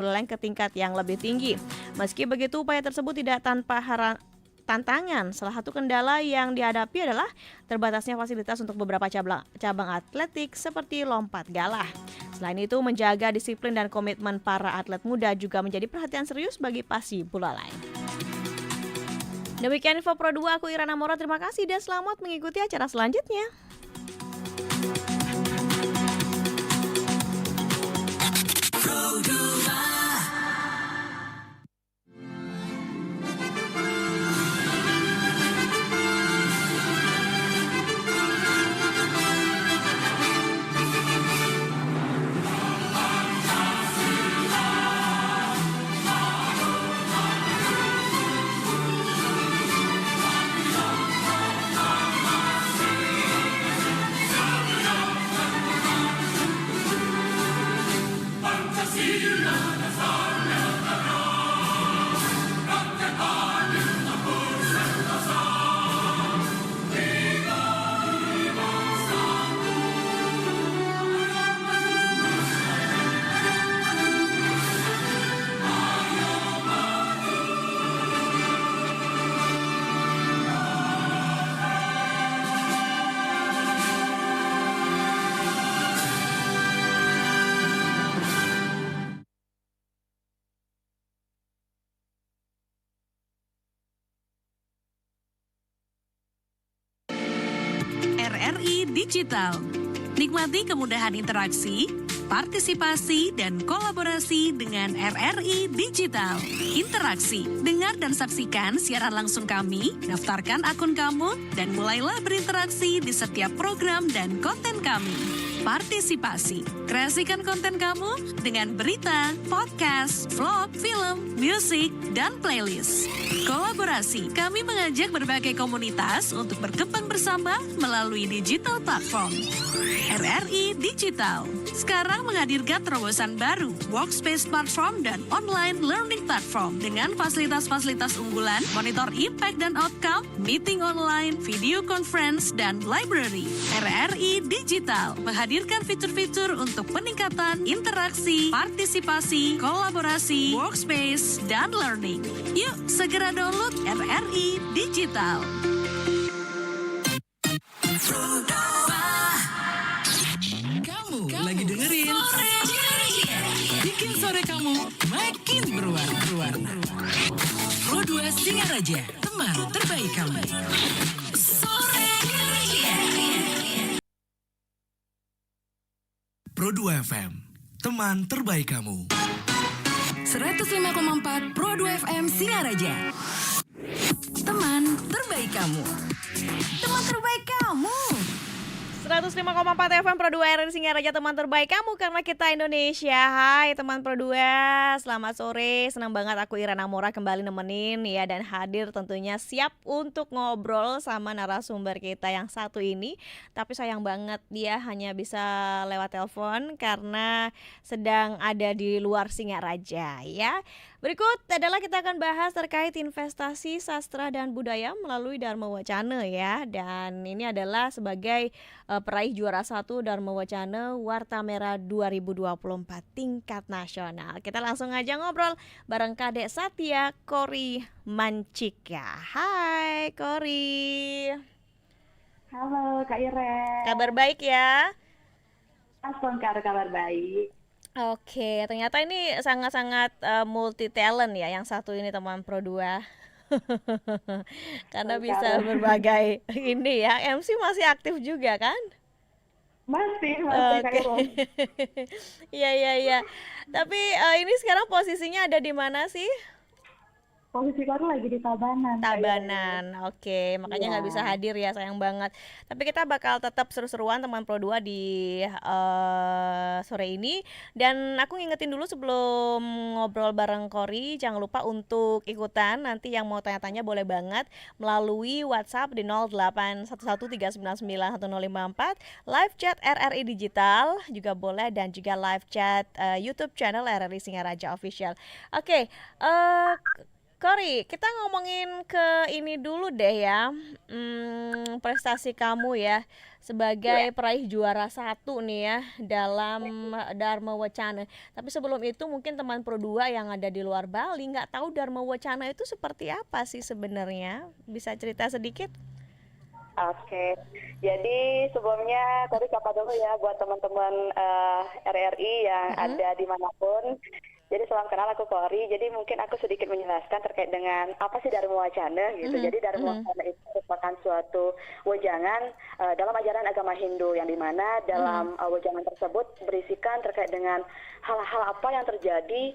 meleng ke tingkat yang lebih tinggi. Meski begitu, upaya tersebut tidak tanpa tantangan. Salah satu kendala yang dihadapi adalah terbatasnya fasilitas untuk beberapa cabang atletik seperti lompat galah. Selain itu, menjaga disiplin dan komitmen para atlet muda juga menjadi perhatian serius bagi pasi bola lain. Demikian info Pro 2, aku Irana Mora, terima kasih dan selamat mengikuti acara selanjutnya. RRI Digital. Nikmati kemudahan interaksi, partisipasi, dan kolaborasi dengan RRI Digital. Interaksi, dengar dan saksikan siaran langsung kami, daftarkan akun kamu, dan mulailah berinteraksi di setiap program dan konten kami. Partisipasi, kreasikan konten kamu dengan berita, podcast, vlog, film, musik, dan playlist. Kolaborasi, kami mengajak berbagai komunitas untuk berkembang bersama melalui digital platform. RRI Digital sekarang menghadirkan terobosan baru, workspace platform dan online learning platform dengan fasilitas-fasilitas unggulan, monitor impact dan outcome, meeting online, video conference, dan library. RRI Digital menghadirkan fitur-fitur untuk peningkatan interaksi, partisipasi, kolaborasi, workspace, dan learning. Yuk, segera download RRI Digital. Kamu lagi dengerin bikin sore kamu makin berwarna. Pro 2 Singaraja, teman terbaik kamu. Pro 2 FM, teman terbaik kamu. 105,4 Pro 2 FM Singaraja. Teman terbaik kamu. Teman terbaik kamu. 105,4 FM Pro 2 RRI Singaraja, teman terbaik kamu karena kita Indonesia. Hai teman Pro 2, selamat sore. Senang banget aku Irana Mora kembali nemenin ya, dan hadir tentunya siap untuk ngobrol sama narasumber kita yang satu ini. Tapi sayang banget dia hanya bisa lewat telepon karena sedang ada di luar Singaraja ya. Berikut adalah kita akan bahas terkait investasi sastra dan budaya melalui Dharma Wacana ya. Dan ini adalah sebagai peraih juara 1 Dharma Wacana Warta Merah 2024 tingkat nasional. Kita langsung aja ngobrol bareng Kadek Satya Kori Mancika. Hai Kori. Halo Kak Ire. Kabar baik ya? Kabar baik. Oke, ternyata ini sangat-sangat multi talent ya yang satu ini teman Pro 2. Karena bisa berbagai ini ya. MC masih aktif juga kan? Masih Oke. Kak Ire. Iya. Tapi ini sekarang posisinya ada di mana sih? Posisi baru lagi di Tabanan. Kak Ire. Tabanan, oke, makanya nggak bisa hadir ya, sayang banget. Tapi kita bakal tetap seru-seruan teman Pro 2 di sore ini. Dan aku ngingetin dulu sebelum ngobrol bareng Kori, jangan lupa untuk ikutan. Nanti yang mau tanya-tanya boleh banget melalui WhatsApp di 0811399154, live chat RRI Digital juga boleh, dan juga live chat YouTube channel RRI Singaraja Official. Oke, Kori, kita ngomongin ke ini dulu deh ya, prestasi kamu ya sebagai peraih juara satu nih ya dalam Dharma Wacana. Tapi sebelum itu mungkin teman Pro 2 yang ada di luar Bali nggak tahu Dharma Wacana itu seperti apa sih sebenarnya? Bisa cerita sedikit? Oke, jadi sebelumnya tadi sapa dulu ya buat teman-teman RRI yang ada dimanapun. Jadi salam kenal, aku Kori. Jadi mungkin aku sedikit menjelaskan terkait dengan apa sih Dharma Wacana gitu. Jadi Dharma Wacana itu merupakan suatu wejangan dalam ajaran agama Hindu yang dimana dalam wejangan tersebut berisikan terkait dengan hal-hal apa yang terjadi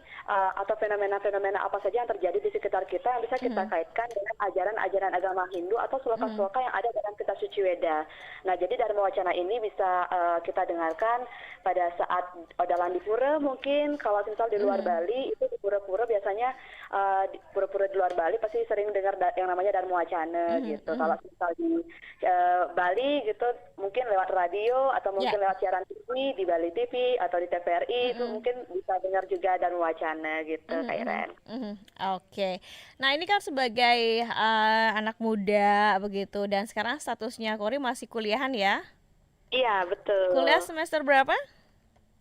atau fenomena-fenomena apa saja yang terjadi di sekitar kita yang bisa kita kaitkan dengan ajaran-ajaran agama Hindu atau sloka-sloka yang ada dalam kitab suci Weda. Nah, jadi Dharma Wacana ini bisa kita dengarkan pada saat dalam di pura mungkin, kalau misal di luar Bali itu di pura-pura biasanya di pura-pura di luar Bali pasti sering dengar yang namanya Dharma Wacana gitu. Kalau misal di Bali gitu mungkin lewat radio atau mungkin lewat siaran TV di Bali TV atau di TVRI itu mungkin bisa dengar juga Dharma Wacana gitu, Kak Iren. Oke. Nah, ini kan sebagai anak muda begitu dan sekarang statusnya Kori masih kuliahan ya? Iya, betul. Kuliah semester berapa?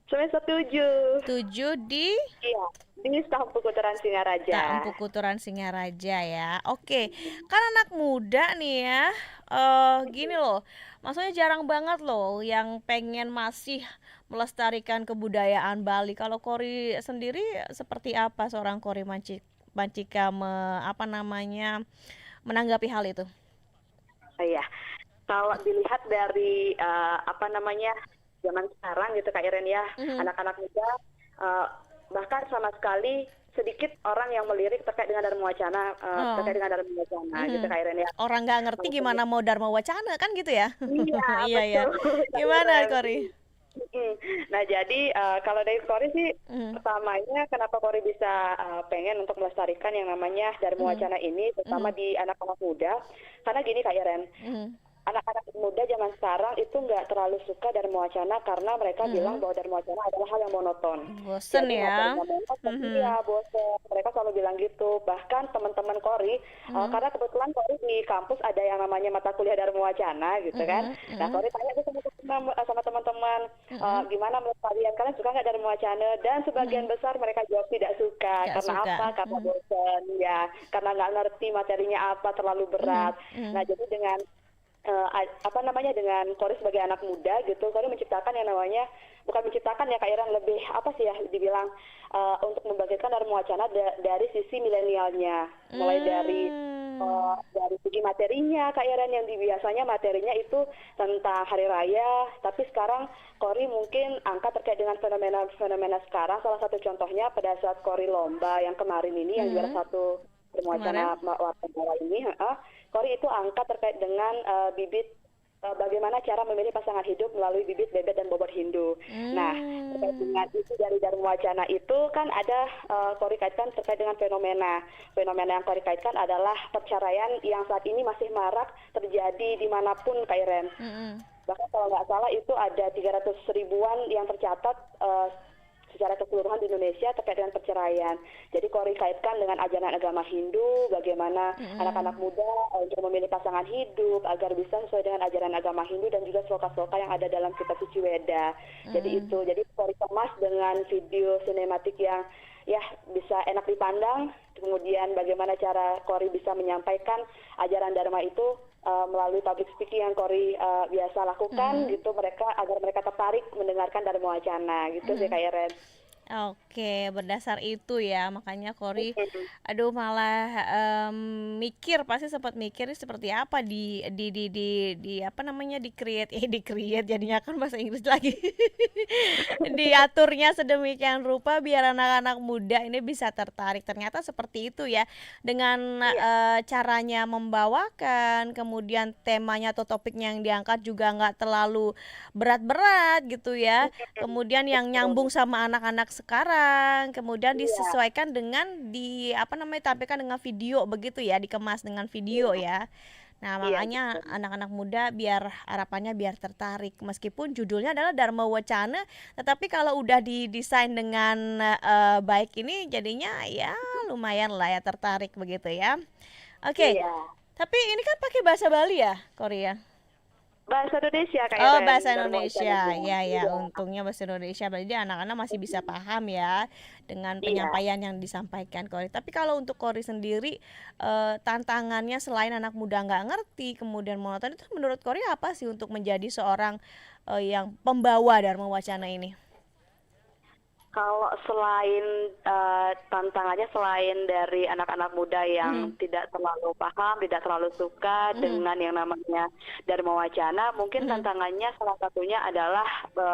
Semester 7. 7 di Iya, di Stampu Kuturan Singaraja. Empu Kuturan Singaraja ya. Oke. Kan anak muda nih ya. Gini loh. Maksudnya jarang banget loh yang pengen masih melestarikan kebudayaan Bali. Kalau Kori sendiri seperti apa seorang Kori Mancika menanggapi hal itu? Iya. Kalau dilihat dari zaman sekarang gitu Kak Iren ya, anak-anak muda bahkan sama sekali sedikit orang yang melirik terkait dengan Dharma Wacana, gitu Kak Iren ya. Orang nggak ngerti gimana mau Dharma Wacana kan gitu ya? Iya, Iya ya. betul. Gimana Kori? Nah, jadi kalau dari Kori sih pertamanya kenapa Kori bisa pengen untuk melestarikan yang namanya Dharma Wacana ini terutama di anak-anak muda, karena gini Kak Iren. Anak-anak muda zaman sekarang itu nggak terlalu suka Dharma Wacana karena mereka bilang bahwa Dharma Wacana adalah hal yang monoton. Bosen Jadi ya? Iya, bosen. Mereka selalu bilang gitu. Bahkan teman-teman Kori, karena kebetulan Kori di kampus ada yang namanya mata kuliah Dharma Wacana gitu kan. Nah, Kori tanya tuh sama teman-teman, gimana menurut kalian suka nggak Dharma Wacana? Dan sebagian besar mereka jawab tidak suka. Nggak Karena suka. apa? Karena bosen ya. Karena nggak ngerti materinya apa, terlalu berat. Nah, jadi dengan dengan Kori sebagai anak muda gitu, Kori menciptakan yang namanya, bukan menciptakan ya Kak Iren, lebih apa sih ya dibilang untuk membagikan Dharma Wacana dari sisi milenialnya, mulai dari segi materinya Kak Iren yang biasanya materinya itu tentang hari raya, tapi sekarang Kori mungkin angkat terkait dengan fenomena sekarang. Salah satu contohnya pada saat Kori lomba yang kemarin ini yang juara satu Dharma Wacana warga Jawa ini, Kori itu angkat terkait dengan bibit bagaimana cara memilih pasangan hidup melalui bibit, bebet, dan bobot Hindu. Nah, terkait dengan itu dari Dharma Wacana itu kan ada Kori kaitkan terkait dengan fenomena. Fenomena yang Kori kaitkan adalah perceraian yang saat ini masih marak terjadi dimanapun Kak Iren. Bahkan kalau nggak salah itu ada 300 ribuan yang tercatat secara keseluruhan di Indonesia terkait dengan perceraian. Jadi Kori kaitkan dengan ajaran agama Hindu, bagaimana anak-anak muda untuk memilih pasangan hidup agar bisa sesuai dengan ajaran agama Hindu dan juga sloka-sloka yang ada dalam kitab suci Weda. Jadi Kori kemas dengan video sinematik yang ya bisa enak dipandang. Kemudian bagaimana cara Kori bisa menyampaikan ajaran Dharma itu melalui public speaking yang Kori biasa lakukan gitu, agar mereka tertarik mendengarkan Dharma Wacana gitu sih Kak Iren. Oke, berdasar itu ya, makanya Kori, malah pasti sempat mikir ini seperti apa di create jadinya kan bahasa Inggris lagi, diaturnya sedemikian rupa biar anak-anak muda ini bisa tertarik. Ternyata seperti itu ya, dengan caranya membawakan, kemudian temanya atau topiknya yang diangkat juga nggak terlalu berat-berat gitu ya, kemudian yang nyambung sama anak-anak sekarang, kemudian disesuaikan dengan tampilkan dengan video begitu ya, dikemas dengan video ya. Nah, makanya anak-anak muda harapannya biar tertarik, meskipun judulnya adalah Dharma Wacana, tetapi kalau udah didesain dengan baik ini jadinya ya lumayan lah ya tertarik begitu ya. Oke, Iya. tapi ini kan pakai bahasa Bali ya, Korea? Bahasa Indonesia Kak Oh, Iren, bahasa Darmo Indonesia. Wacananya. Ya, ya, Iya. untungnya bahasa Indonesia. Berarti anak-anak masih bisa paham ya dengan Iya. penyampaian yang disampaikan Kori. Tapi kalau untuk Kori sendiri, tantangannya selain anak muda nggak ngerti, kemudian monoton itu menurut Kori apa sih untuk menjadi seorang yang pembawa Dharma Wacana ini? Kalau selain tantangannya selain dari anak-anak muda yang Mhm, tidak terlalu paham, tidak terlalu suka mhm, dengan yang namanya Dharma Wacana, mungkin mhm, tantangannya salah satunya adalah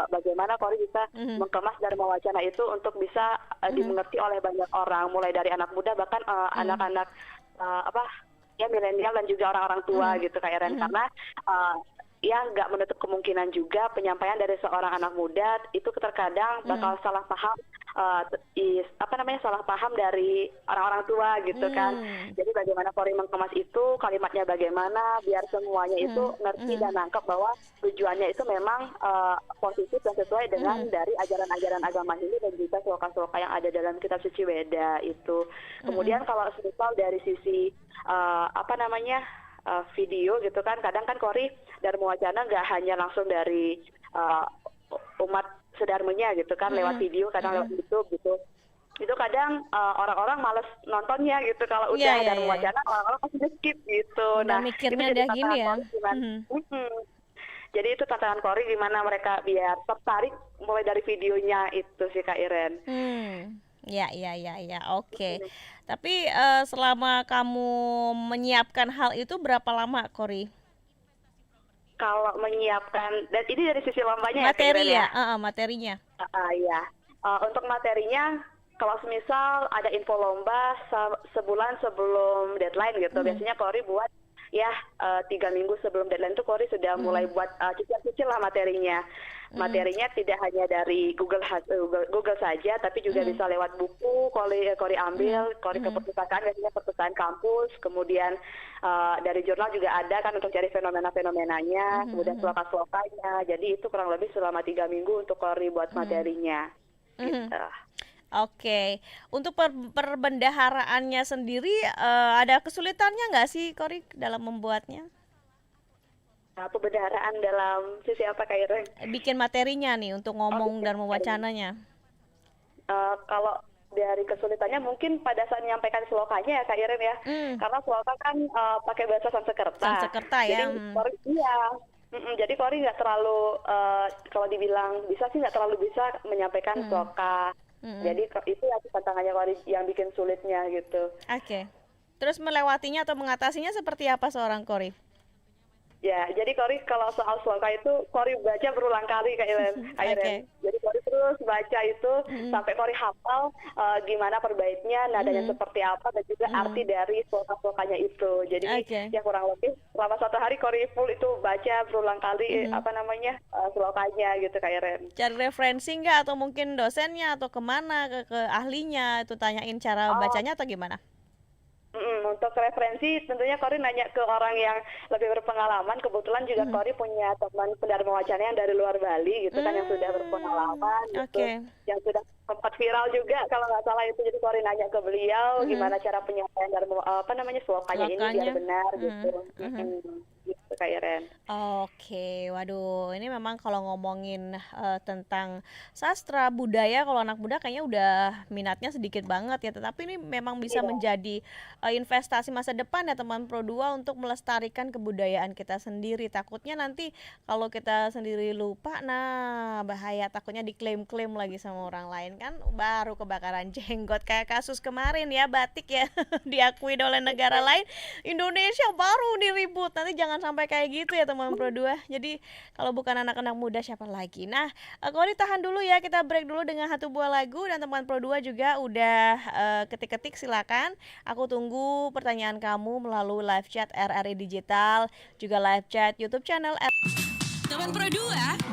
bagaimana Kori bisa mhm, mengemas Dharma Wacana itu untuk bisa mhm, dimengerti oleh banyak orang, mulai dari anak muda bahkan mhm, anak-anak apa ya milenial dan juga orang-orang tua mhm, gitu Kak Eren, mhm, karena uh, ya nggak menutup kemungkinan juga penyampaian dari seorang anak muda itu terkadang bakal mhm, salah paham apa namanya salah paham dari orang-orang tua gitu kan. mmm, Jadi bagaimana Polri mengemas itu kalimatnya bagaimana biar semuanya itu mhm, ngerti mhm, dan nangkep bahwa tujuannya itu memang positif dan sesuai dengan mhm, dari ajaran-ajaran agama ini dan juga sloka-sloka yang ada dalam kitab suci Weda itu. Kemudian mhm, kalau misal dari sisi apa namanya video gitu kan kadang kan Kori Dharma Wacana nggak hanya langsung dari uh, umat sedarmanya gitu kan lewat mhm, video kadang lewat mhm. YouTube gitu itu kadang orang-orang males nontonnya gitu kalau Iya, udah iya, Dharma iya. Wacana orang-orang pasti skip gitu. Udah Nah itu mikirnya jadi udah gini tantangan ya. Kori gimana. Mhm. Jadi itu tantangan Kori gimana mereka biar tertarik mulai dari videonya itu sih Kak Iren. Ya, ya, ya, ya, oke. Tapi selama kamu menyiapkan hal itu berapa lama, Kori? Kalau menyiapkan dan ini dari sisi lombanya ya Kak Materi Iren ya, ya. materinya. Iya. Untuk materinya, kalau semisal ada info lomba sebulan sebelum deadline gitu, Mhm, biasanya Kori buat ya 3 minggu sebelum deadline tuh Kori sudah mulai mhm, buat cicil-cicil lah materinya. mhm, Materinya tidak hanya dari Google saja, tapi juga mhm, bisa lewat buku, Kori mhm, ambil, Kori ke mhm, perpustakaan, biasanya perpustakaan kampus, kemudian dari jurnal juga ada kan untuk cari fenomena-fenomenanya, mhm, kemudian mhm, sloka-slokanya. Jadi itu kurang lebih selama 3 minggu untuk Kori buat mhm, materinya. mhm. Gitu. Oke, untuk perbendaharaannya sendiri ada kesulitannya nggak sih, Kori, dalam membuatnya? Nah, pembendaharaan dalam sisi apa Kak Ireng? Bikin materinya nih untuk Oh, ngomong bikin dan materi. mewacananya. Kalau dari kesulitannya mungkin pada saat menyampaikan selokanya ya Kak Ireng ya. Hmm, Karena seloka kan pakai bahasa Sanskerta. Sansekerta ya. Jadi Hmm. Kori iya. Jadi Kori nggak terlalu kalau dibilang bisa sih nggak terlalu bisa menyampaikan Hmm. seloka. Hmm. Jadi itu ya tantangannya Kori yang bikin sulitnya gitu. Oke. Terus melewatinya atau mengatasinya seperti apa seorang Kori? Ya, jadi Kori kalau soal sloka itu Kori baca berulang kali Kak Iren. Oke. Jadi Kori terus baca itu Mm-mm. sampai Kori hafal gimana perbaiknya, nadanya Mhm. seperti apa dan juga arti Mhm. dari sloka-slokanya itu. Jadi Oke. ya kurang lebih selama 1 hari Kori full itu baca berulang kali Mhm. apa namanya slokanya gitu Kak Iren. Cari referensi nggak atau mungkin dosennya atau kemana ke ahlinya itu tanyain cara Oh, bacanya atau gimana? Untuk referensi tentunya Kori nanya ke orang yang lebih berpengalaman. Kebetulan juga Mhm. Kori punya teman pendharma wacana yang dari luar Bali gitu kan yang sudah Hmm. berpengalaman gitu, Oke. yang sudah sempat viral juga kalau nggak salah itu. Jadi Kori nanya ke beliau Mhm. gimana cara penyampaian dharma apa namanya slokanya ini biar Selokanya. benar gitu. Mhm. Mhm. Gitu Kak Iren. Oke, waduh, ini memang kalau ngomongin tentang sastra budaya, kalau anak muda kayaknya udah minatnya sedikit banget ya. Tetapi ini memang bisa Iya. menjadi investasi masa depan ya teman Pro 2 untuk melestarikan kebudayaan kita sendiri. Takutnya nanti kalau kita sendiri lupa, nah bahaya takutnya diklaim-klaim lagi sama orang lain kan baru kebakaran jenggot kayak kasus kemarin ya batik ya diakui oleh negara lain. Indonesia baru diribut. Nanti jangan sampai kayak gitu ya teman Pro 2. Jadi kalau bukan anak-anak muda siapa lagi. Nah, Kori tahan dulu ya. Kita break dulu dengan satu buah lagu dan teman Pro 2 juga udah ketik-ketik silakan. Aku tunggu pertanyaan kamu melalui live chat RRI Digital, juga live chat YouTube channel. Teman Pro 2,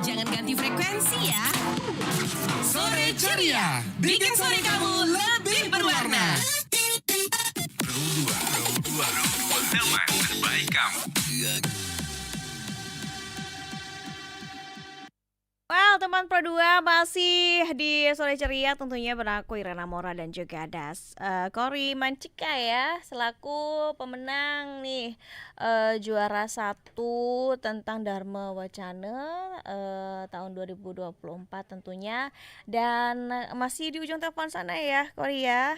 jangan ganti frekuensi ya. Sore ceria, bikin sore kamu lebih berwarna. Teman terbaik kamu. Well, teman Pro 2 masih di Sore Ceria tentunya bersama Irana Mora dan juga Cory Mancika ya selaku pemenang nih juara 1 tentang Dharma Wacana tahun 2024 tentunya dan masih di ujung telepon sana ya Cory ya.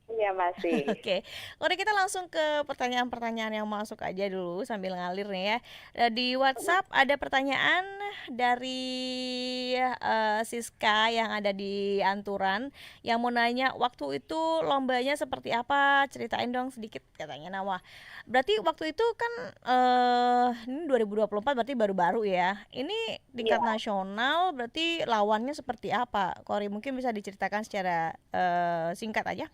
Iya masih. Oke, Cory kita langsung ke pertanyaan-pertanyaan yang masuk aja dulu sambil ngalir nih ya. Di WhatsApp ada pertanyaan dari Siska yang ada di Anturan yang mau nanya waktu itu lombanya seperti apa? Ceritain dong sedikit katanya. Nah, wah, berarti waktu itu kan ini 2024 berarti baru-baru ya. Ini tingkat Iya. nasional berarti lawannya seperti apa? Cory mungkin bisa diceritakan secara singkat aja.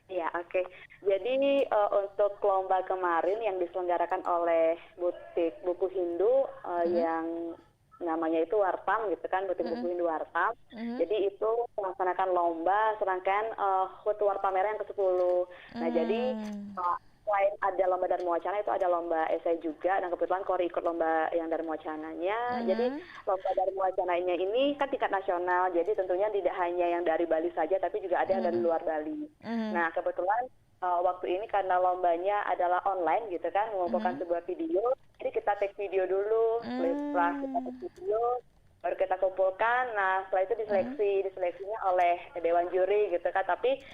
Iya, oke. Jadi untuk lomba kemarin yang diselenggarakan oleh butik buku Hindu yang namanya itu Wartam gitu kan, butik buku Hindu Wartam. Jadi itu melaksanakan lomba serangkaian HUT Wartam Merah yang ke-10. Nah, jadi selain ada lomba Dharma Wacana itu ada lomba esai juga dan kebetulan Cory ikut lomba yang Dharma Wacananya. Jadi lomba Dharma Wacananya ini kan tingkat nasional, jadi tentunya tidak hanya yang dari Bali saja tapi juga ada yang dari luar Bali. Nah, kebetulan waktu ini karena lombanya adalah online gitu kan, mengumpulkan sebuah video, jadi kita take video dulu. Setelah kita take video baru kita kumpulkan. Nah, setelah itu diseleksinya oleh dewan juri gitu kan, tapi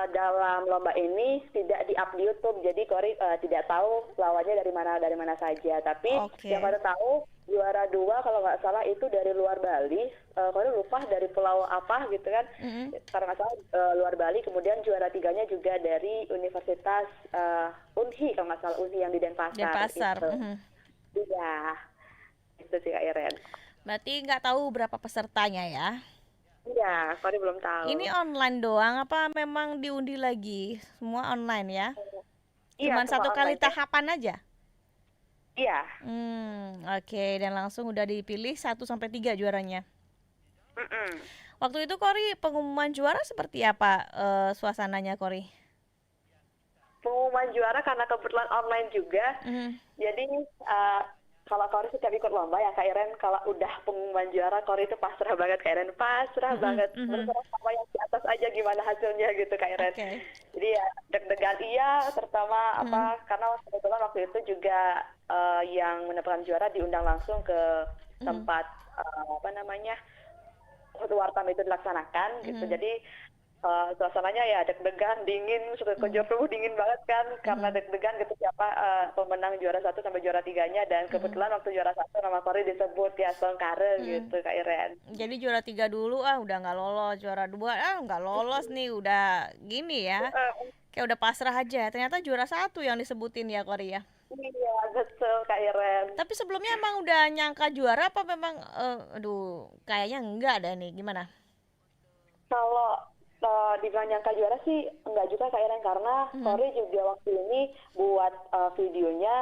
dalam lomba ini tidak di-up di YouTube, jadi Cory tidak tahu lawannya dari mana saja. Tapi yang Cory tahu juara 2 kalau nggak salah itu dari luar Bali. Cory lupa dari pulau apa gitu kan. Karena nggak salah luar Bali. Kemudian juara 3-nya juga dari Universitas Unhi kalau nggak salah, Unhi yang di Denpasar. Gitu. Iya, itu sih Kak Iren. Berarti nggak tahu berapa pesertanya ya? Iya, Cory belum tahu. Ini online doang apa memang diundi lagi? Semua online ya? Iya, Cuman semua satu kali online. tahapan aja? Iya. Oke, dan langsung udah dipilih 1-3 juaranya. Waktu itu Cory pengumuman juara seperti apa suasananya Cory? Pengumuman juara karena kebetulan online juga. Jadi kalau Cory setiap ikut lomba ya Kak Iren, kalau udah pengumuman juara Cory itu pasrah banget Kak Iren, pasrah banget. Berserah sama yang di atas aja gimana hasilnya gitu Kak Iren. Jadi ya deg-degan iya, terutama karena kebetulan waktu itu juga yang mendapatkan juara diundang langsung ke tempat HUT Wartam itu dilaksanakan gitu. Jadi suasananya ya deg-degan, dingin, sekejur tubuh dingin banget kan, karena deg-degan gitu siapa pemenang juara 1 sampai juara 3-nya, dan kebetulan waktu juara 1 nama Cory disebut ya Songkare gitu Kak Iren. Jadi juara 3 dulu udah nggak lolos, juara 2 nggak lolos nih, udah gini ya, kayak udah pasrah aja. Ternyata juara 1 yang disebutin ya Cory ya. Iya betul Kak Iren. Tapi sebelumnya emang udah nyangka juara apa memang kayaknya enggak deh nih, gimana? Kalau dibilang nyangka juara sih enggak juga Kak Iren, karena Cory juga waktu ini buat videonya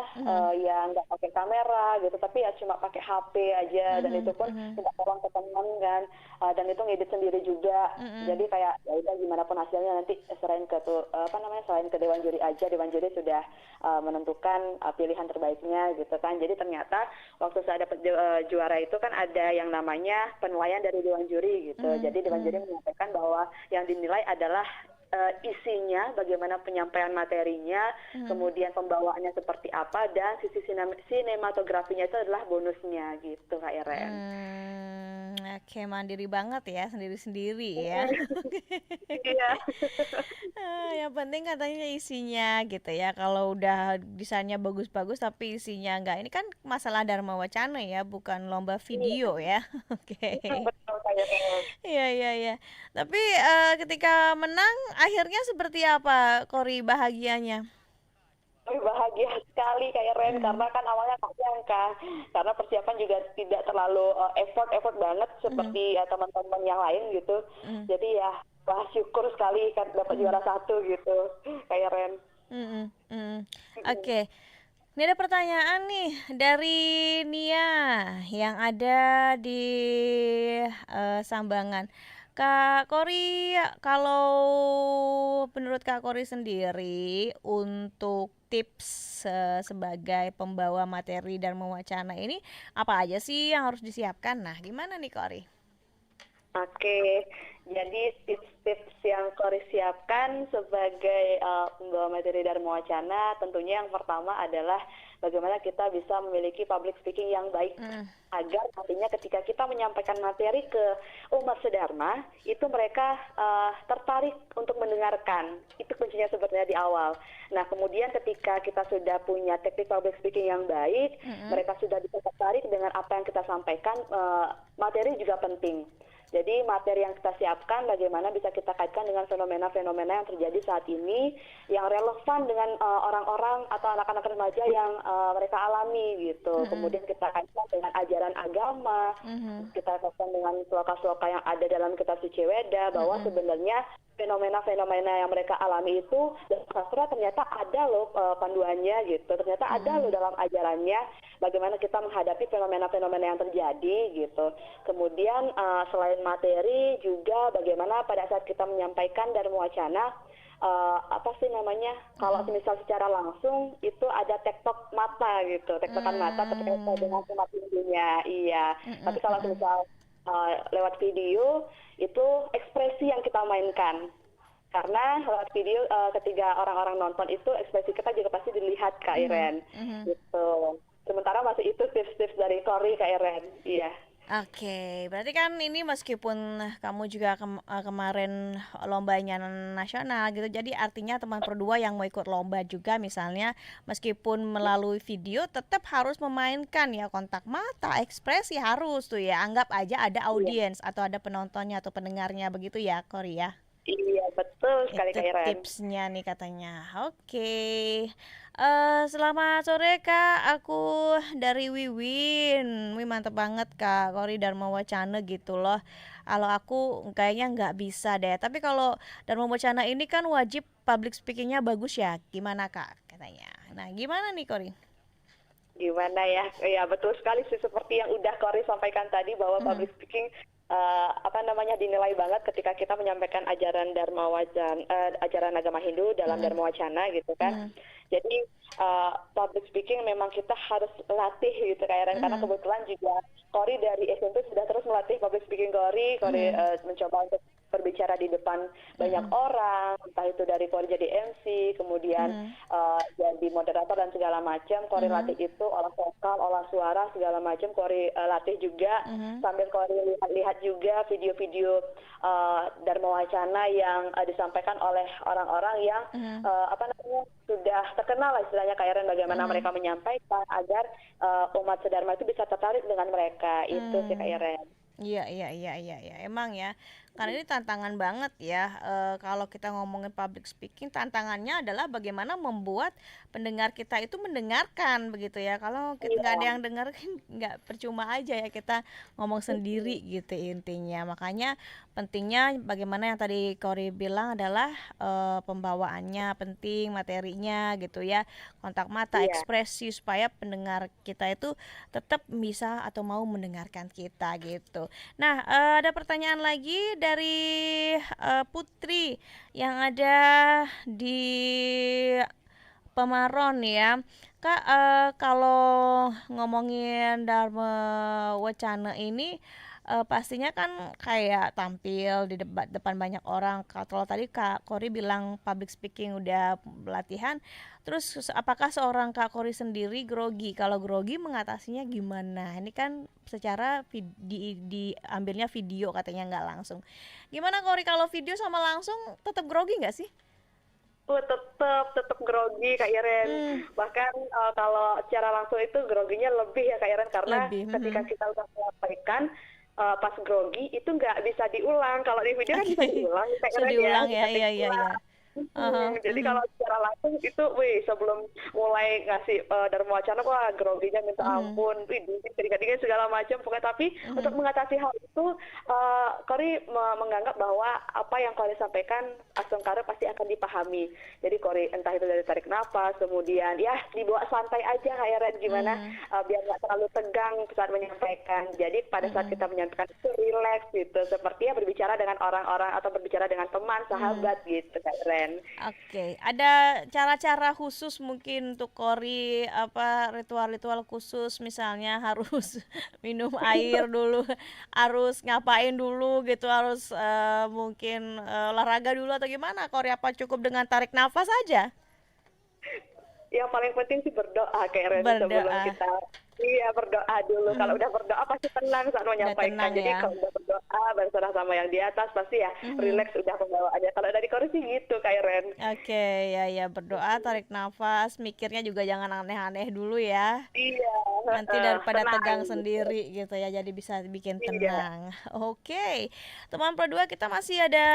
yang nggak pakai kamera gitu, tapi ya cuma pakai HP aja, dan itu pun tidak tolong ke teman kan, dan itu ngedit sendiri juga. Jadi kayak ya udah gimana pun hasilnya nanti selain ke dewan juri aja, dewan juri sudah menentukan pilihan terbaiknya gitu kan. Jadi ternyata waktu saya dapat juara itu kan ada yang namanya penilaian dari dewan juri gitu. Jadi dewan juri menyampaikan bahwa yang dinilai adalah isinya, bagaimana penyampaian materinya, kemudian pembawaannya seperti apa, dan sisi sinematografinya itu adalah bonusnya gitu Kak Iren. Oke, mandiri banget ya, sendiri-sendiri ya. Iya. Yang penting katanya isinya gitu ya. Kalau udah desainnya bagus-bagus tapi isinya enggak. Ini kan masalah Dharma Wacana ya, bukan lomba video ya. Oke. Betul Kak Iren. Iya. Tapi ketika menang akhirnya seperti apa Cory bahagianya? Bahagia sekali Kak Iren, karena kan awalnya nggak nyangka, karena persiapan juga tidak terlalu effort banget seperti teman-teman yang lain gitu. Jadi ya wah syukur sekali kan dapat juara 1 gitu Kak Iren. Oke. Ini ada pertanyaan nih dari Nia yang ada di Sambangan. Kak Kori, kalau menurut Kak Kori sendiri untuk tips sebagai pembawa materi dan mewacana ini apa aja sih yang harus disiapkan? Nah, gimana nih Kori? Oke, jadi tips-tips yang Kori siapkan sebagai pembawa materi Dharma Wacana, tentunya yang pertama adalah bagaimana kita bisa memiliki public speaking yang baik, agar nantinya ketika kita menyampaikan materi ke umat sedharma, itu mereka tertarik untuk mendengarkan. Itu kuncinya sebenarnya di awal. Nah, kemudian ketika kita sudah punya teknik public speaking yang baik, mereka sudah bisa tertarik dengan apa yang kita sampaikan, materi juga penting. Jadi materi yang kita siapkan bagaimana bisa kita kaitkan dengan fenomena-fenomena yang terjadi saat ini yang relevan dengan orang-orang atau anak-anak remaja yang mereka alami gitu. Kemudian kita kaitkan dengan ajaran agama, kita kaitkan dengan sloka-sloka yang ada dalam kitab suci Weda, bahwa sebenarnya fenomena-fenomena yang mereka alami itu dalam sastra ternyata ada loh panduannya gitu. Ternyata ada loh dalam ajarannya bagaimana kita menghadapi fenomena-fenomena yang terjadi gitu. Kemudian selain materi juga bagaimana pada saat kita menyampaikan Dharma Wacana, apa sih namanya, kalau misal secara langsung itu ada tektok mata gitu, tektokan mata ketika dengan umat Hindunya, iya. Tapi kalau misal lewat video itu ekspresi yang kita mainkan, karena lewat video ketika orang-orang nonton itu ekspresi kita juga pasti dilihat Kak Iren gitu. Sementara masih itu tips-tips dari Kori Kak Iren, iya. Oke, berarti kan ini meskipun kamu juga kemarin lombanya nasional gitu, jadi artinya teman perdua yang mau ikut lomba juga misalnya meskipun melalui video tetap harus memainkan ya kontak mata, ekspresi harus tuh ya, anggap aja ada audiens atau ada penontonnya atau pendengarnya begitu ya, Kori ya. Iya, betul sekali Itu Kak Iren. tipsnya nih katanya. Oke. Selamat sore Kak, aku dari Wiwin. Wih mantep banget Kak, Kori Dharma Wacana gitu loh. Kalau aku kayaknya nggak bisa deh. Tapi kalau Dharma Wacana ini kan wajib public speakingnya bagus ya. Gimana Kak katanya. Nah gimana nih Kori? Gimana ya? Ya betul sekali sih seperti yang udah Kori sampaikan tadi bahwa public speaking dinilai banget ketika kita menyampaikan ajaran Dharma Wacana, ajaran agama Hindu dalam Dharma Wacana gitu kan. Jadi public speaking memang kita harus latih gitu Kak Eren, karena kebetulan juga Kori dari SMP sudah terus melatih public speaking Kori mencoba untuk berbicara di depan banyak orang, entah itu dari Kori jadi MC, kemudian jadi moderator dan segala macam. Kori latih itu olah vokal, olah suara segala macam. Kori latih juga sambil Kori lihat juga video-video Dharma Wacana yang disampaikan oleh orang-orang yang sudah terkenal lah istilahnya Kak Eren, bagaimana mereka menyampaikan agar umat sedharma itu bisa tertarik dengan mereka. Itu sih Kak Eren. Iya, emang ya. Karena ini tantangan banget ya. Kalau kita ngomongin public speaking, tantangannya adalah bagaimana membuat pendengar kita itu mendengarkan begitu ya. Kalau kita nggak ada yang dengar kan nggak percuma aja ya kita ngomong sendiri gitu intinya. Makanya pentingnya bagaimana yang tadi Kori bilang adalah pembawaannya penting, materinya gitu ya, kontak mata, ekspresi supaya pendengar kita itu tetap bisa atau mau mendengarkan kita gitu. Nah, ada pertanyaan lagi dari Putri yang ada di Pemaron ya. Kak, kalau ngomongin Dharma Wacana ini pastinya kan kayak tampil di depan banyak orang. Kalau tadi Kak Kori bilang public speaking udah latihan, terus apakah seorang Kak Kori sendiri grogi? Kalau grogi mengatasinya gimana? Ini kan secara diambilnya video katanya nggak langsung. Gimana Kori kalau video sama langsung tetap grogi nggak sih? Tetap grogi Kak Iren. Bahkan kalau secara langsung itu groginya lebih ya Kak Iren, karena ketika kita udah menyampaikan pas grogi itu nggak bisa diulang. Kalau di video kan bisa diulang Kak Iren, diulang ya. Jadi kalau secara langsung itu, wih, sebelum mulai ngasih Dharma Wacana, wah groginya minta ampun, wih, dingin segala macam. Pokoknya tapi untuk mengatasi hal itu, Kori menganggap bahwa apa yang Kori sampaikan Astungkara pasti akan dipahami. Jadi Kori entah itu dari tarik nafas, kemudian ya dibawa santai aja kayak Ren, gimana biar nggak terlalu tegang saat menyampaikan. Jadi pada saat kita menyampaikan itu relax gitu, seperti ya berbicara dengan orang-orang atau berbicara dengan teman, sahabat gitu kayak Ren. Oke, ada cara-cara khusus mungkin untuk Kori, apa ritual-ritual khusus misalnya harus minum air dulu, harus ngapain dulu gitu, harus mungkin olahraga dulu atau gimana Kori? Apa cukup dengan tarik nafas aja? Yang paling penting sih berdoa kayak Ren, sebelum Berdoa. kita berdoa dulu. Kalau udah berdoa pasti tenang saat Udah menyampaikan. tenang Jadi ya. kalau udah berdoa berserah sama yang di atas pasti ya relax udah pembawaannya. Kalau dari Kori sih gitu kayak Ren. Oke, ya ya berdoa, tarik nafas, mikirnya juga jangan aneh-aneh dulu ya. Iya, Nanti daripada tenang tegang gitu. sendiri gitu ya, jadi bisa bikin Iya. tenang. Oke, teman Pro 2, kita masih ada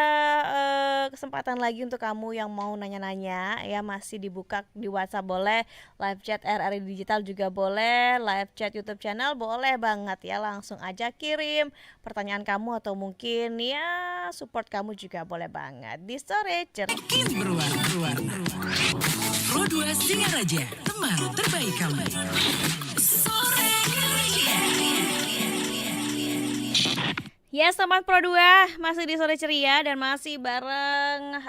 kesempatan lagi untuk kamu yang mau nanya-nanya ya, masih dibuka di WhatsApp boleh, live chat RRI Digital juga boleh, live chat YouTube channel boleh banget ya, langsung aja kirim pertanyaan kamu atau mungkin ya support kamu juga boleh banget di Sore Ceria. Makin berwarna. Pro 2 Singaraja, teman terbaik kamu. Sore Yes, teman Pro 2, masih di Sore Ceria dan masih bareng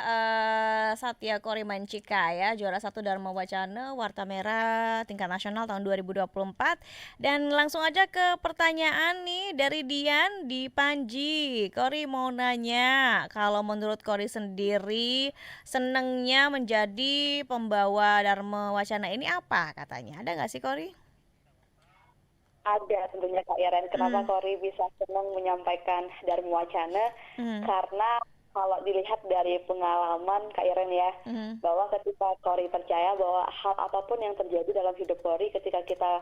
Satya Kori Mancika ya, juara 1 Dharma Wacana Warta Merah tingkat nasional tahun 2024. Dan langsung aja ke pertanyaan nih dari Dian di Panji. Kori mau nanya, kalau menurut Kori sendiri senengnya menjadi pembawa Dharma Wacana ini apa katanya? Ada nggak sih Kori? Ada tentunya Kak Yaren. Kenapa Kori bisa senang menyampaikan Dharma Wacana? Karena kalau dilihat dari pengalaman Kak Yaren ya, bahwa ketika Kori percaya bahwa hal apapun yang terjadi dalam hidup Kori, ketika kita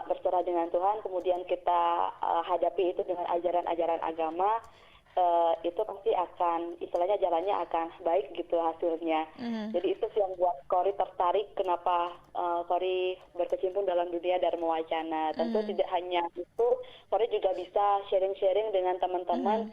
berserah dengan Tuhan, kemudian kita hadapi itu dengan ajaran-ajaran agama, itu pasti akan, istilahnya jalannya akan baik gitu hasilnya. Jadi itu sih yang buat Kori tertarik, kenapa Kori berkecimpung dalam dunia Dharma Wacana. Tentu tidak hanya itu, Kori juga bisa sharing-sharing dengan teman-teman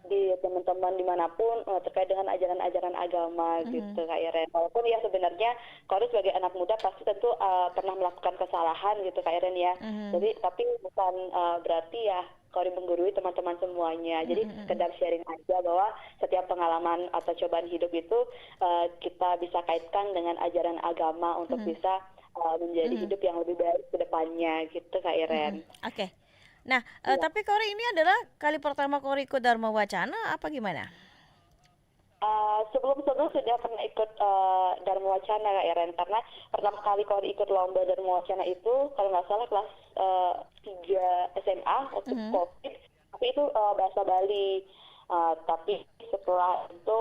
di teman-teman dimanapun terkait dengan ajaran-ajaran agama gitu Kak Iren. Walaupun ya sebenarnya Kori sebagai anak muda pasti tentu pernah melakukan kesalahan gitu Kak Iren ya. Jadi tapi bukan berarti ya Kori menggurui teman-teman semuanya. Jadi sekedar sharing aja bahwa setiap pengalaman atau cobaan hidup itu kita bisa kaitkan dengan ajaran agama untuk bisa menjadi hidup yang lebih baik ke depannya gitu Kak Iren. Oke. Nah, tapi Kori ini adalah kali pertama Kori ikut Dharma Wacana apa gimana? Sebelum-sebelum sudah pernah ikut Dharma Wacana Kak Eren, karena pertama kali Kori ikut lomba Dharma Wacana itu kalau nggak salah kelas 3 SMA waktu COVID, tapi itu bahasa Bali. Tapi setelah itu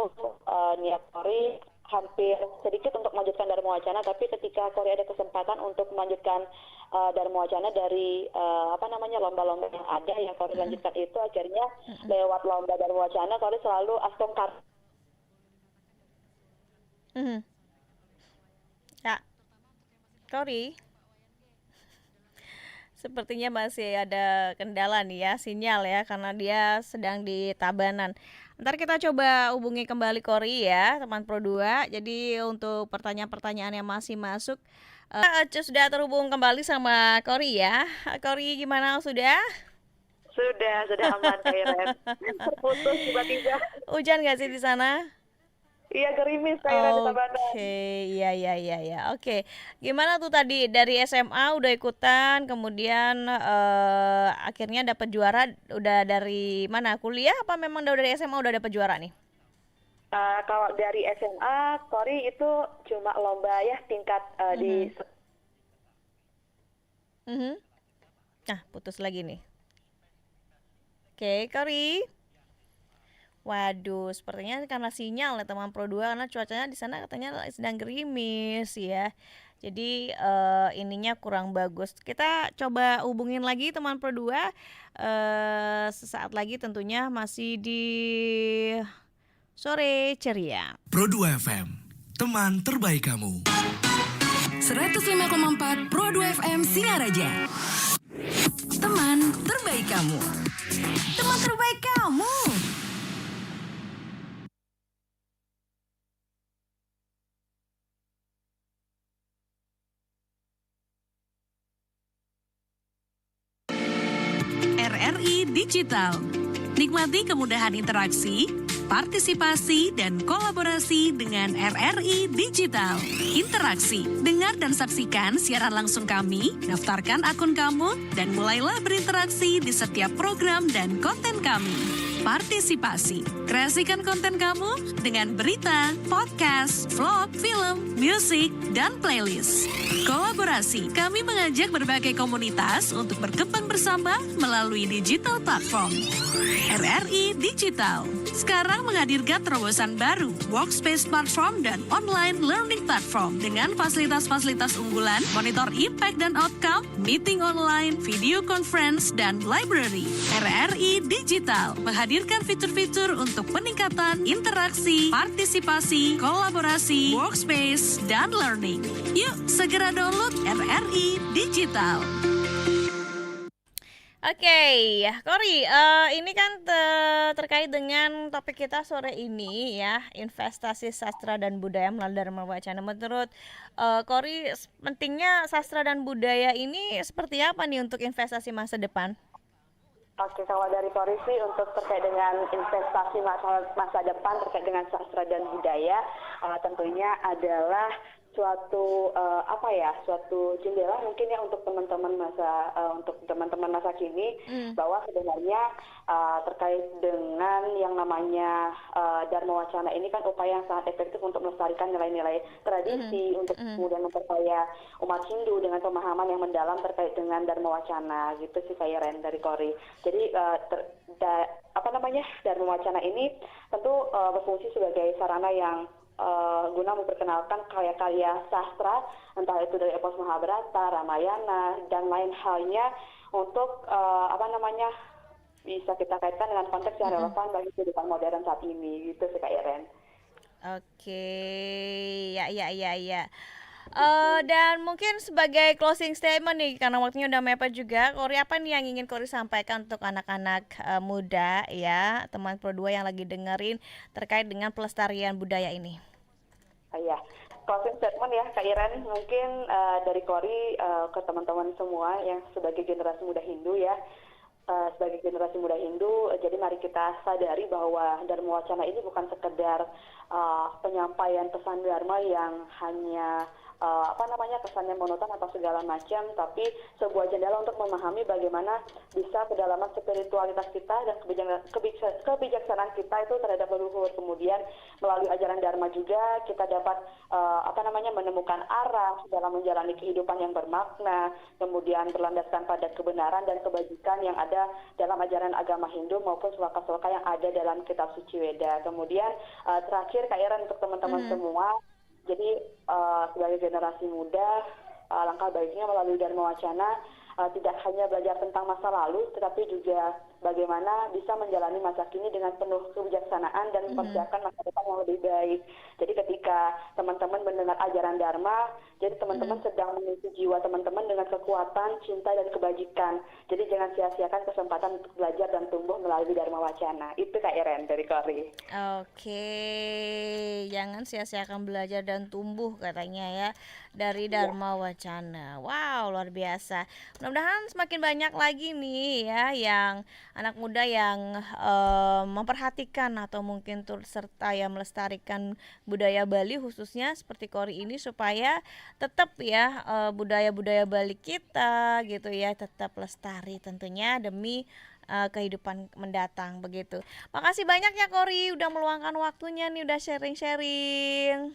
niat Kori hampir sedikit untuk melanjutkan Dharma Wacana, tapi ketika Kori ada kesempatan untuk melanjutkan Dharma Wacana dari lomba-lomba yang ada yang Kori lanjutkan itu, akhirnya lewat lomba Dharma Wacana Kori selalu Astungkara. Ya, Kori, sepertinya masih ada kendala nih ya, sinyal ya, karena dia sedang di Tabanan. Ntar kita coba hubungi kembali Kori ya, teman Pro 2. Jadi untuk pertanyaan-pertanyaan yang masih masuk, sudah terhubung kembali sama Kori ya. Kori gimana, sudah? Sudah aman Kak Iren. Terputus tiba-tiba. Hujan nggak sih di sana? Iya gerimis Kak Iren di Tabanan. Oke, iya. Oke, gimana tuh tadi dari SMA udah ikutan, kemudian akhirnya dapat juara, udah dari mana? Kuliah apa memang dari SMA udah dapat juara nih? Kalau dari SMA, Kori itu cuma lomba ya tingkat di. Nah, putus lagi nih. Oke, Kori. Waduh, sepertinya karena sinyal ya teman Pro 2, karena cuacanya di sana katanya sedang gerimis ya. Jadi ininya kurang bagus. Kita coba hubungin lagi teman Pro 2 sesaat lagi, tentunya masih di Sore Ceria. Pro 2 FM, teman terbaik kamu. 105,4 Pro 2 FM Singaraja. Teman terbaik kamu. Teman terbaik kamu. RRI Digital. Nikmati kemudahan interaksi, partisipasi, dan kolaborasi dengan RRI Digital. Interaksi, dengar dan saksikan siaran langsung kami, daftarkan akun kamu, dan mulailah berinteraksi di setiap program dan konten kami. Partisipasi, kreasikan konten kamu dengan berita, podcast, vlog, film, musik, dan playlist. Kolaborasi, kami mengajak berbagai komunitas untuk berkembang bersama melalui digital platform. RRI Digital sekarang menghadirkan terobosan baru, workspace platform dan online learning platform dengan fasilitas-fasilitas unggulan, monitor impact dan outcome, meeting online, video conference, dan library. RRI Digital menghadirkan fitur-fitur untuk peningkatan interaksi, partisipasi, kolaborasi, workspace, dan learning. Yuk, segera download RRI Digital. Oke, Kori, ini kan terkait dengan topik kita sore ini ya, investasi sastra dan budaya melalui Dharma Wacana. Menurut Kori, pentingnya sastra dan budaya ini seperti apa nih untuk investasi masa depan? Oke, kalau dari Kori sih untuk terkait dengan investasi masa depan terkait dengan sastra dan budaya, tentunya adalah suatu suatu jendela mungkin ya untuk teman-teman masa kini, bahwa sebenarnya terkait dengan yang namanya Dharma Wacana ini kan upaya yang sangat efektif untuk melestarikan nilai-nilai tradisi, untuk kemudian memperkaya umat Hindu dengan pemahaman yang mendalam terkait dengan Dharma Wacana, gitu sih Kak Iren dari Kori. Jadi Dharma Wacana ini tentu berfungsi sebagai sarana yang guna memperkenalkan karya-karya sastra, entah itu dari epos Mahabharata, Ramayana, dan lain halnya untuk bisa kita kaitkan dengan konteks yang relevan bagi kehidupan modern saat ini, gitu sih Kak Iren. Oke, ya. Dan mungkin sebagai closing statement nih, karena waktunya udah mepet juga, Kori, apa nih yang ingin Kori sampaikan untuk anak-anak muda ya, teman Pro 2 yang lagi dengerin terkait dengan pelestarian budaya ini? Ya, closing statement ya Kak Iren, mungkin dari Kori ke teman-teman semua yang sebagai generasi muda Hindu ya, jadi mari kita sadari bahwa Dharma Wacana ini bukan sekedar penyampaian pesan Dharma yang hanya kesannya monoton atau segala macam, tapi sebuah jendela untuk memahami bagaimana bisa kedalaman spiritualitas kita dan kebijaksanaan kita itu terhadap leluhur. Kemudian melalui ajaran Dharma juga kita dapat menemukan arah dalam menjalani kehidupan yang bermakna, kemudian berlandaskan pada kebenaran dan kebajikan yang ada dalam ajaran agama Hindu maupun sloka-sloka yang ada dalam kitab suci Weda. Kemudian terakhir Kak Iren, untuk teman-teman semua, jadi sebagai generasi muda, langkah baiknya melalui Dharma Wacana tidak hanya belajar tentang masa lalu, tetapi juga bagaimana bisa menjalani masa kini dengan penuh kebijaksanaan dan mempersiapkan masa depan yang lebih baik. Jadi ketika teman-teman mendengar ajaran Dharma, jadi teman-teman sedang mengisi jiwa teman-teman dengan kekuatan, cinta, dan kebajikan. Jadi jangan sia-siakan kesempatan untuk belajar dan tumbuh melalui Dharma Wacana. Itu Kak Iren dari Kori. Oke, jangan sia-siakan belajar dan tumbuh katanya ya dari Dharma Wacana. Wow, luar biasa. Mudah-mudahan semakin banyak lagi nih ya yang anak muda yang memperhatikan atau mungkin turut serta ya melestarikan budaya Bali khususnya seperti Kori ini, supaya tetap ya budaya-budaya Bali kita gitu ya tetap lestari tentunya demi kehidupan mendatang begitu. Makasih banyak ya Kori udah meluangkan waktunya nih, udah sharing-sharing.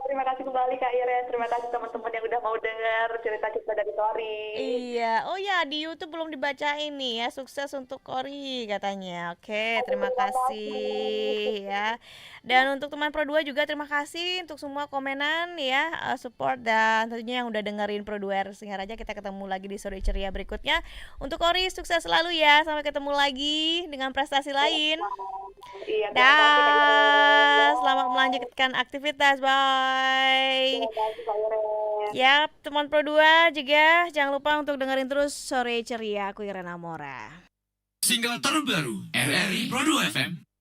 Terima kasih kembali Kak Iren, terima kasih teman-teman yang udah mau dengar cerita-cerita dari Kori. Iya, oh ya di YouTube belum dibacain nih ya, sukses untuk Kori katanya. Oke, terima kasih ya. Dan untuk teman Pro 2 juga terima kasih untuk semua komenan ya, support dan tentunya yang udah dengerin Pro 2 Singaraja. Kita ketemu lagi di sore ceria berikutnya. Untuk Kori sukses selalu ya, sampai ketemu ketemu lagi dengan prestasi lain. Iya, terima kasih Kak Iren. Dah, selamat melanjutkan aktivitas. Bye. Terima kasih Kak Iren. Yap, teman Pro 2 juga jangan lupa untuk dengerin terus Sore Ceria. Aku Irena Mora. Single terbaru RRI Pro 2 FM